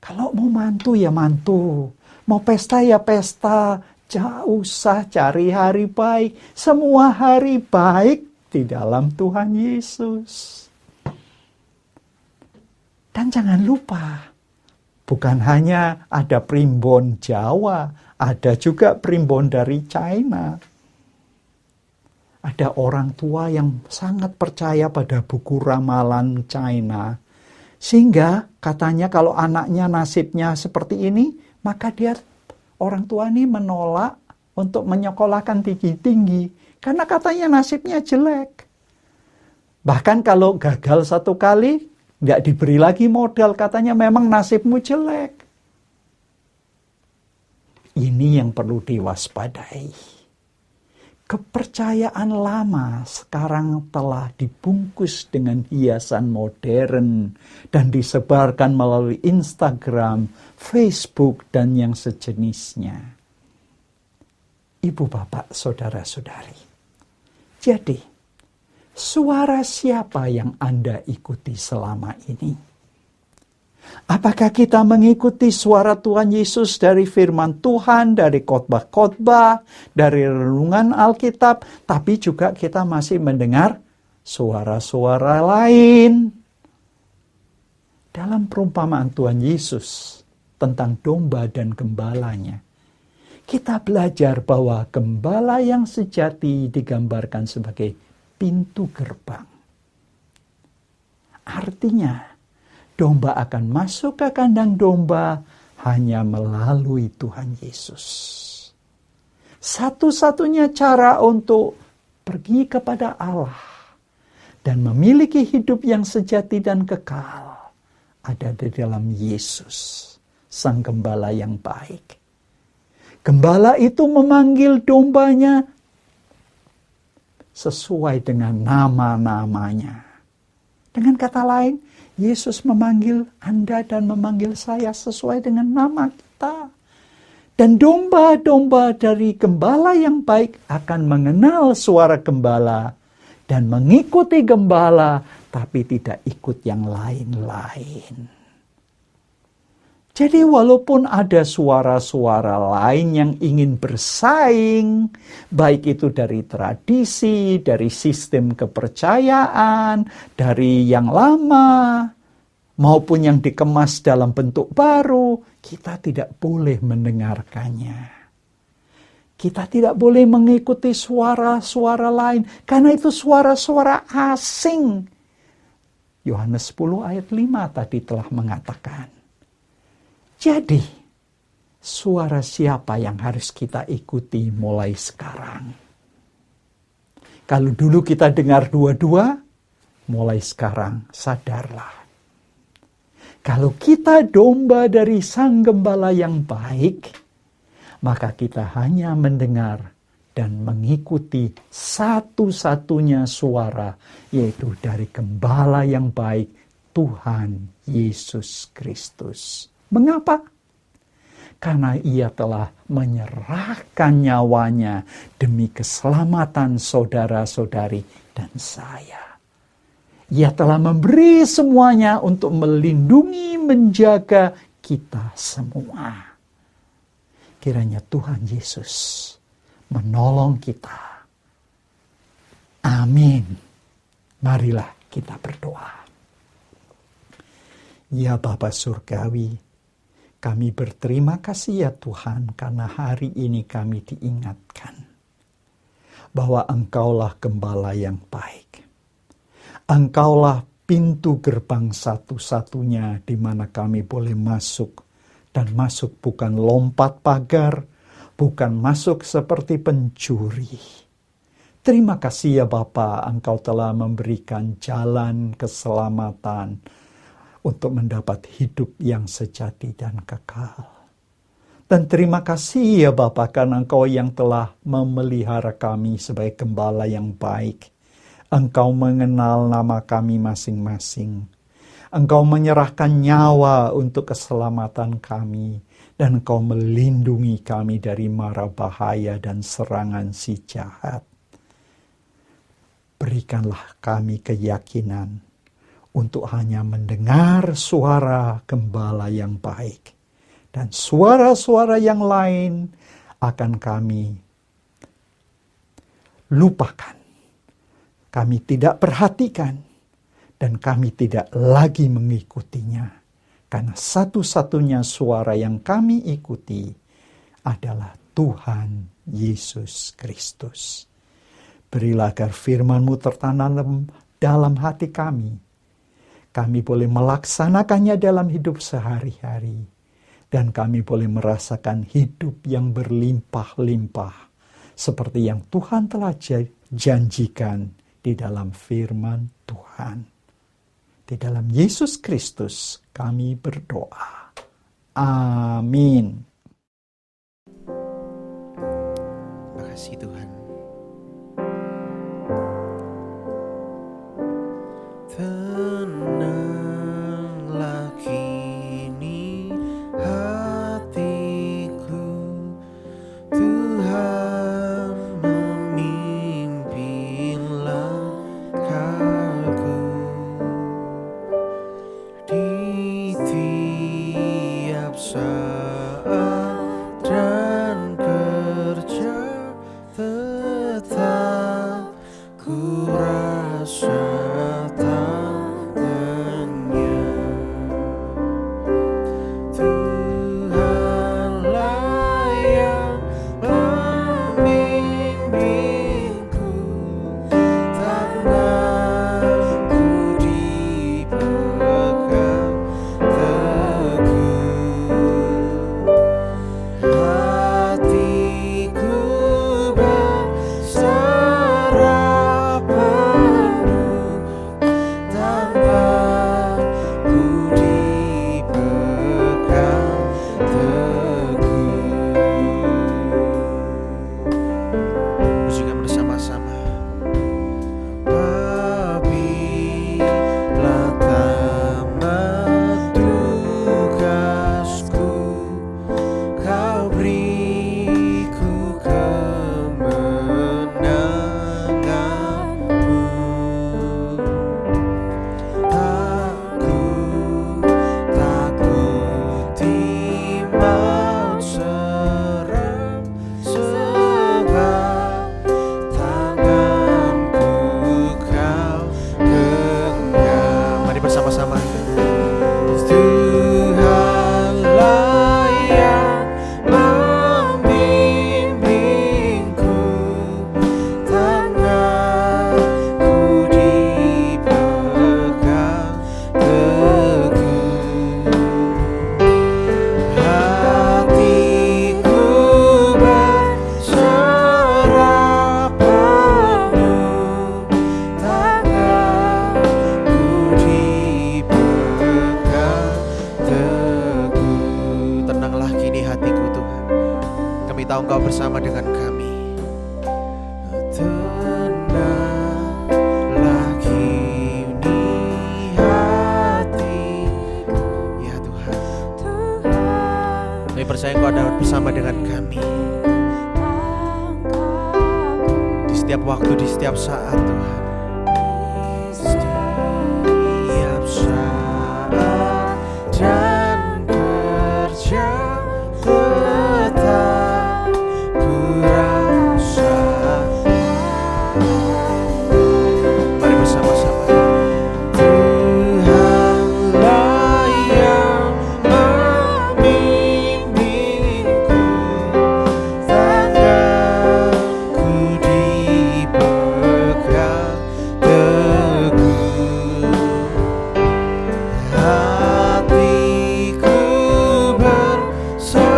Kalau mau mantu ya mantu, mau pesta ya pesta. Jangan usah cari hari baik. Semua hari baik di dalam Tuhan Yesus. Dan jangan lupa, bukan hanya ada primbon Jawa, ada juga primbon dari China. Ada orang tua yang sangat percaya pada buku ramalan China. Sehingga katanya kalau anaknya nasibnya seperti ini, maka orang tua ini menolak untuk menyekolahkan tinggi-tinggi. Karena katanya nasibnya jelek. Bahkan kalau gagal 1 kali, nggak diberi lagi modal. Katanya memang nasibmu jelek. Ini yang perlu diwaspadai. Kepercayaan lama sekarang telah dibungkus dengan hiasan modern dan disebarkan melalui Instagram, Facebook, dan yang sejenisnya. Ibu, bapak, saudara-saudari. Jadi, suara siapa yang Anda ikuti selama ini? Apakah kita mengikuti suara Tuhan Yesus dari firman Tuhan, dari khotbah-khotbah, dari renungan Alkitab, tapi juga kita masih mendengar suara-suara lain? Dalam perumpamaan Tuhan Yesus tentang domba dan gembalanya, kita belajar bahwa gembala yang sejati digambarkan sebagai pintu gerbang. Artinya, domba akan masuk ke kandang domba hanya melalui Tuhan Yesus. Satu-satunya cara untuk pergi kepada Allah dan memiliki hidup yang sejati dan kekal ada di dalam Yesus, Sang Gembala yang baik. Gembala itu memanggil dombanya sesuai dengan nama-namanya. Dengan kata lain, Yesus memanggil Anda dan memanggil saya sesuai dengan nama kita. Dan domba-domba dari gembala yang baik akan mengenal suara gembala dan mengikuti gembala, tapi tidak ikut yang lain-lain. Jadi walaupun ada suara-suara lain yang ingin bersaing, baik itu dari tradisi, dari sistem kepercayaan, dari yang lama, maupun yang dikemas dalam bentuk baru, kita tidak boleh mendengarkannya. Kita tidak boleh mengikuti suara-suara lain, karena itu suara-suara asing. Yohanes 10 ayat 5 tadi telah mengatakan. Jadi, suara siapa yang harus kita ikuti mulai sekarang? Kalau dulu kita dengar dua-dua, mulai sekarang sadarlah. Kalau kita domba dari Sang Gembala yang baik, maka kita hanya mendengar dan mengikuti satu-satunya suara, yaitu dari Gembala yang baik, Tuhan Yesus Kristus. Mengapa? Karena ia telah menyerahkan nyawanya demi keselamatan saudara-saudari dan saya. Ia telah memberi semuanya untuk melindungi, menjaga kita semua. Kiranya Tuhan Yesus menolong kita. Amin. Marilah kita berdoa. Ya Bapa Surgawi, kami berterima kasih ya Tuhan karena hari ini kami diingatkan bahwa Engkaulah Gembala yang baik. Engkaulah pintu gerbang satu-satunya di mana kami boleh masuk. Dan masuk bukan lompat pagar, bukan masuk seperti pencuri. Terima kasih ya Bapa, Engkau telah memberikan jalan keselamatan untuk mendapat hidup yang sejati dan kekal. Dan terima kasih ya Bapa karena Engkau yang telah memelihara kami sebagai gembala yang baik. Engkau mengenal nama kami masing-masing. Engkau menyerahkan nyawa untuk keselamatan kami. Dan Engkau melindungi kami dari mara bahaya dan serangan si jahat. Berikanlah kami keyakinan untuk hanya mendengar suara gembala yang baik. Dan suara-suara yang lain akan kami lupakan. Kami tidak perhatikan. Dan kami tidak lagi mengikutinya. Karena satu-satunya suara yang kami ikuti adalah Tuhan Yesus Kristus. Berilah agar firman-Mu tertanam dalam hati kami. Kami boleh melaksanakannya dalam hidup sehari-hari. Dan kami boleh merasakan hidup yang berlimpah-limpah. Seperti yang Tuhan telah janjikan di dalam firman Tuhan. Di dalam Yesus Kristus kami berdoa. Amin. kasih Tuhan. Tenanglah kini hatiku, Tuhan memimpin langkahku di tiap saat dan kerja, tetap ku rasa tangannya. Tuhanlah yang membimbingku, tanganku dipegang teguh. Hatiku berserah penuh, tanganku dipegang teguh. Musikan bersama-sama. Apabila tamat tugasku, Kau beriku kemenanganmu. Takuti maut seram, sebab tanganku Kau genggam. Mari bersama-sama. Tuhanlah yang membimbingku, tanganku dipegang teguh. Hatiku berserah penuh, tanganku dipegang teguh. Tenanglah kini hatiku Tuhan, kami tahu Engkau bersama dengan kami. Tenanglah kini hatiku, ya Tuhan. Kami percaya Engkau ada bersama dengan kami di setiap waktu, di setiap saat Tuhan. Setiap saat dan kerja, tetap ku rasa. Mari bersama-sama. Tuhanlah yang membimbingku, tanganku dipegang teguh. Hatiku berserah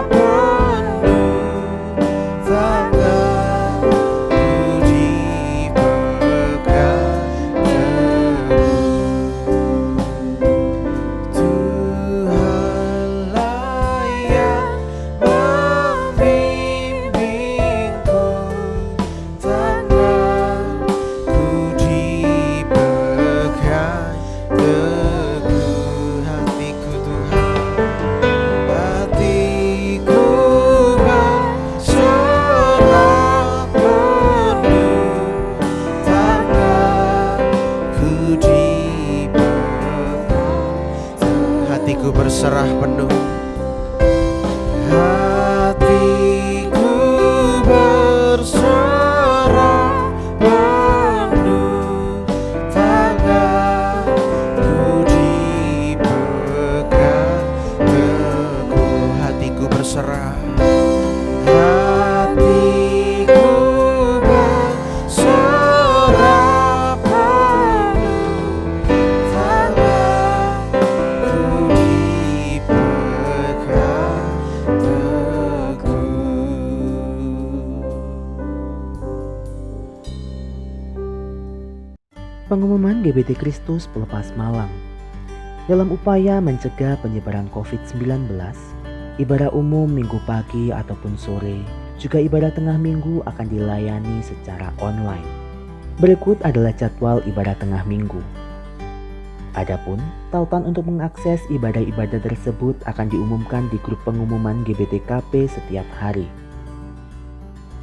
penuh, tanganku dipegang teguh. Tuhanlah yang membimbingku, tanganku dipegang teguh. Hatiku Tuhan, hatiku berserah penuh, tanganku dipegang. Hatiku berserah penuh. Hatiku berserah penuh, tanganku dipegang teguh. Hatiku berserah. Hatiku berserah penuh, tanganku dipegang Pengumuman GBT Kristus Pelepas Malam. Dalam upaya mencegah penyebaran COVID-19, ibadah umum minggu pagi ataupun sore Juga ibadah tengah minggu akan dilayani secara online. Berikut adalah jadwal ibadah tengah minggu. Adapun, tautan untuk mengakses ibadah-ibadah tersebut akan diumumkan di grup pengumuman GBTKP setiap hari.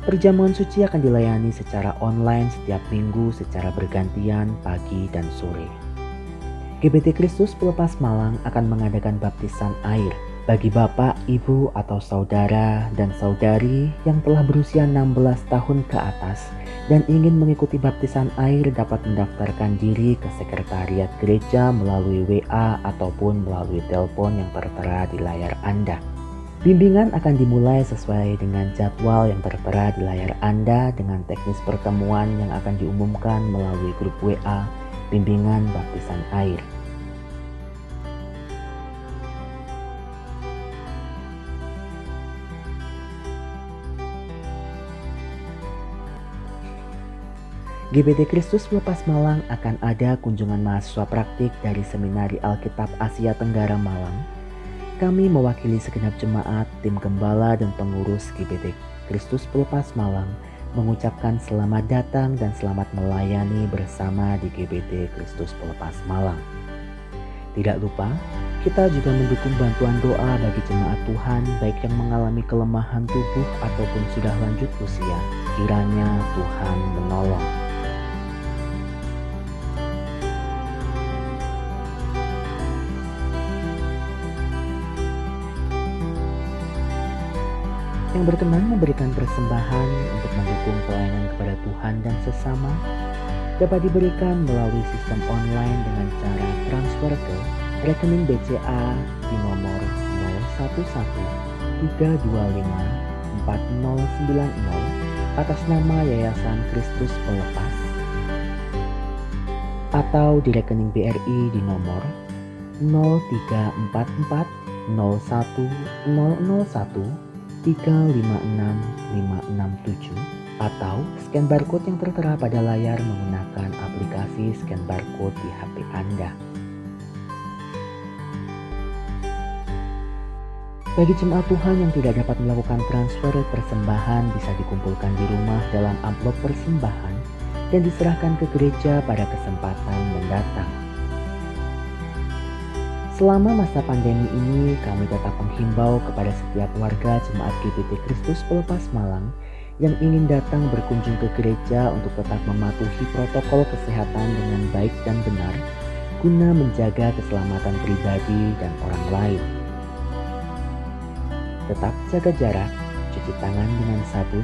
Perjamuan suci akan dilayani secara online setiap minggu secara bergantian pagi dan sore. GBT Kristus Pelepas Malang akan mengadakan baptisan air bagi bapak, ibu, atau saudara dan saudari yang telah berusia 16 tahun ke atas dan ingin mengikuti baptisan air dapat mendaftarkan diri ke sekretariat gereja melalui WA ataupun melalui telepon yang tertera di layar Anda. Bimbingan akan dimulai sesuai dengan jadwal yang tertera di layar Anda dengan teknis pertemuan yang akan diumumkan melalui grup WA Bimbingan Baptisan Air. GBT Kristus Pelepas Malang akan ada kunjungan mahasiswa praktik dari Seminari Alkitab Asia Tenggara Malang. Kami mewakili segenap jemaat, tim gembala dan pengurus GBT Kristus Pelepas Malang mengucapkan selamat datang dan selamat melayani bersama di GBT Kristus Pelepas Malang. Tidak lupa, kita juga mendukung bantuan doa bagi jemaat Tuhan baik yang mengalami kelemahan tubuh ataupun sudah lanjut usia. Kiranya Tuhan menolong. Yang berkenan memberikan persembahan untuk mendukung pelayanan kepada Tuhan dan sesama dapat diberikan melalui sistem online dengan cara transfer ke rekening BCA di nomor 0113254090 atas nama Yayasan Kristus Pelepas, atau di rekening BRI di nomor 0344010013566567 atau scan barcode yang tertera pada layar menggunakan aplikasi scan barcode di HP Anda. Bagi jemaat Tuhan yang tidak dapat melakukan transfer, persembahan bisa dikumpulkan di rumah dalam amplop persembahan dan diserahkan ke gereja pada kesempatan mendatang. Selama masa pandemi ini, kami tetap menghimbau kepada setiap warga jemaat GBT Kristus Pelepas Malang yang ingin datang berkunjung ke gereja untuk tetap mematuhi protokol kesehatan dengan baik dan benar guna menjaga keselamatan pribadi dan orang lain. Tetap jaga jarak, cuci tangan dengan sabun,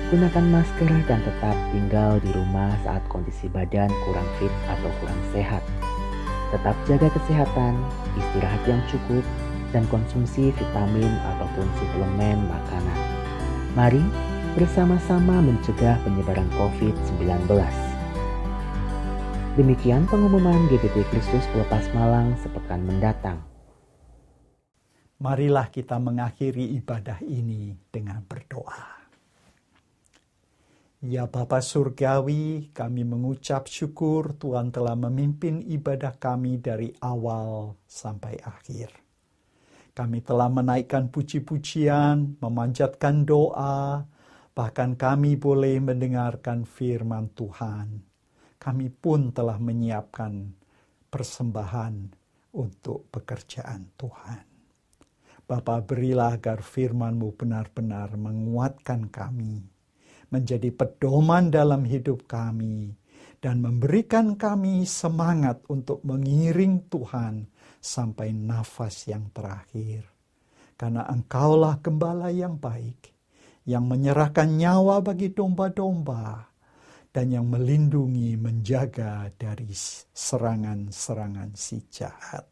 gunakan masker dan tetap tinggal di rumah saat kondisi badan kurang fit atau kurang sehat. Tetap jaga kesehatan, istirahat yang cukup, dan konsumsi vitamin ataupun suplemen makanan. Mari bersama-sama mencegah penyebaran COVID-19. Demikian pengumuman GBT Kristus Pelepas Malang sepekan mendatang. Marilah kita mengakhiri ibadah ini dengan berdoa. Ya Bapa Surgawi, kami mengucap syukur Tuhan telah memimpin ibadah kami dari awal sampai akhir. Kami telah menaikkan puji-pujian, memanjatkan doa, bahkan kami boleh mendengarkan firman Tuhan. Kami pun telah menyiapkan persembahan untuk pekerjaan Tuhan. Bapa, berilah agar firman-Mu benar-benar menguatkan kami, menjadi pedoman dalam hidup kami, dan memberikan kami semangat untuk mengiring Tuhan sampai nafas yang terakhir. Karena Engkaulah gembala yang baik, yang menyerahkan nyawa bagi domba-domba, dan yang melindungi, menjaga dari serangan-serangan si jahat.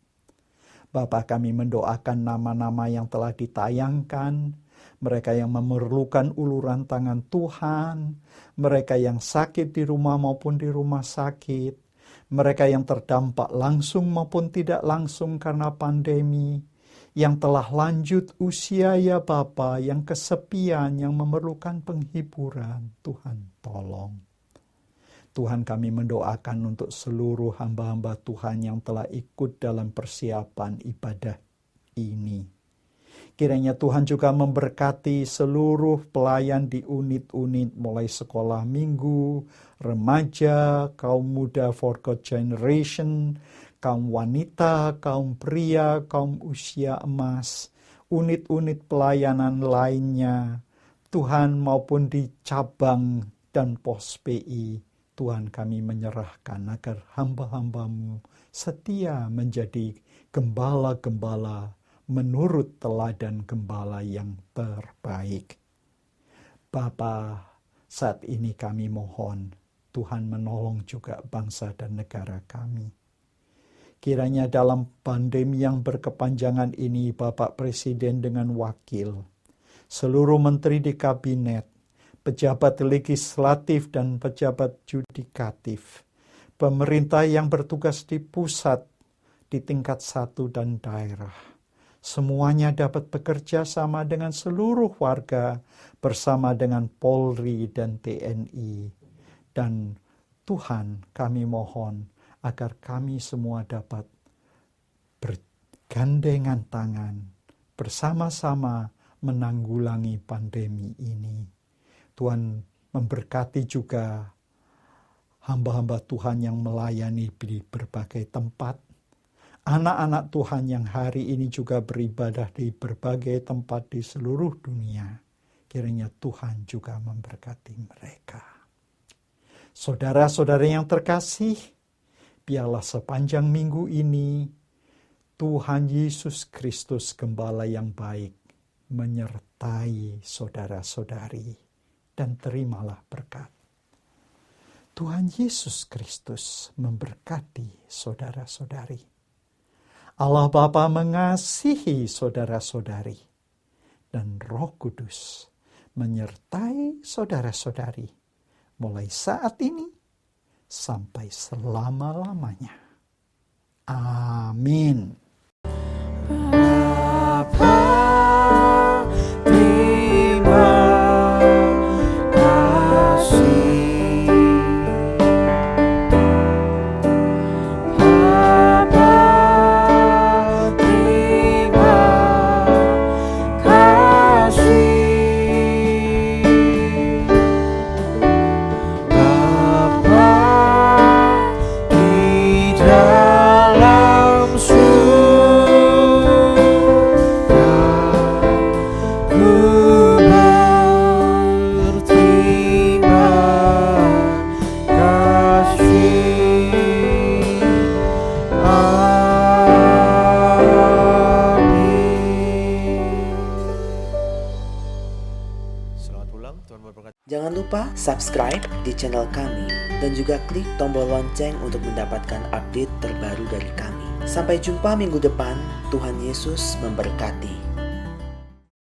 Bapa, kami mendoakan nama-nama yang telah ditayangkan, mereka yang memerlukan uluran tangan Tuhan, mereka yang sakit di rumah maupun di rumah sakit, mereka yang terdampak langsung maupun tidak langsung karena pandemi, yang telah lanjut usia ya Bapa, yang kesepian, yang memerlukan penghiburan. Tuhan tolong. Tuhan, kami mendoakan untuk seluruh hamba-hamba Tuhan yang telah ikut dalam persiapan ibadah ini. Kiranya Tuhan juga memberkati seluruh pelayan di unit-unit mulai sekolah minggu, remaja, kaum muda for God Generation, kaum wanita, kaum pria, kaum usia emas, unit-unit pelayanan lainnya, Tuhan maupun di cabang dan pos PI, Tuhan kami menyerahkan agar hamba-hamba-Mu setia menjadi gembala-gembala menurut teladan gembala yang terbaik. Bapa, saat ini kami mohon Tuhan menolong juga bangsa dan negara kami. Kiranya dalam pandemi yang berkepanjangan ini, Bapak Presiden dengan wakil, seluruh menteri di kabinet, pejabat legislatif dan pejabat yudikatif, pemerintah yang bertugas di pusat, di tingkat 1 dan daerah, semuanya dapat bekerja sama dengan seluruh warga, bersama dengan Polri dan TNI. Dan Tuhan, kami mohon agar kami semua dapat bergandengan tangan, bersama-sama menanggulangi pandemi ini. Tuhan memberkati juga hamba-hamba Tuhan yang melayani di berbagai tempat. Anak-anak Tuhan yang hari ini juga beribadah di berbagai tempat di seluruh dunia. Kiranya Tuhan juga memberkati mereka. Saudara-saudara yang terkasih, biarlah sepanjang minggu ini Tuhan Yesus Kristus Gembala yang baik menyertai saudara-saudari, dan terimalah berkat. Tuhan Yesus Kristus memberkati saudara-saudari. Allah Bapa mengasihi saudara-saudari, dan Roh Kudus menyertai saudara-saudari mulai saat ini sampai selama-lamanya. Amin. Bapa, terima kasih. Bapa, terima kasih. Bapa di dalam Selamat pulang, Tuhan memberkati. Jangan lupa subscribe di channel kami dan juga klik tombol lonceng untuk mendapatkan update terbaru dari kami. Sampai jumpa minggu depan. Tuhan Yesus memberkati.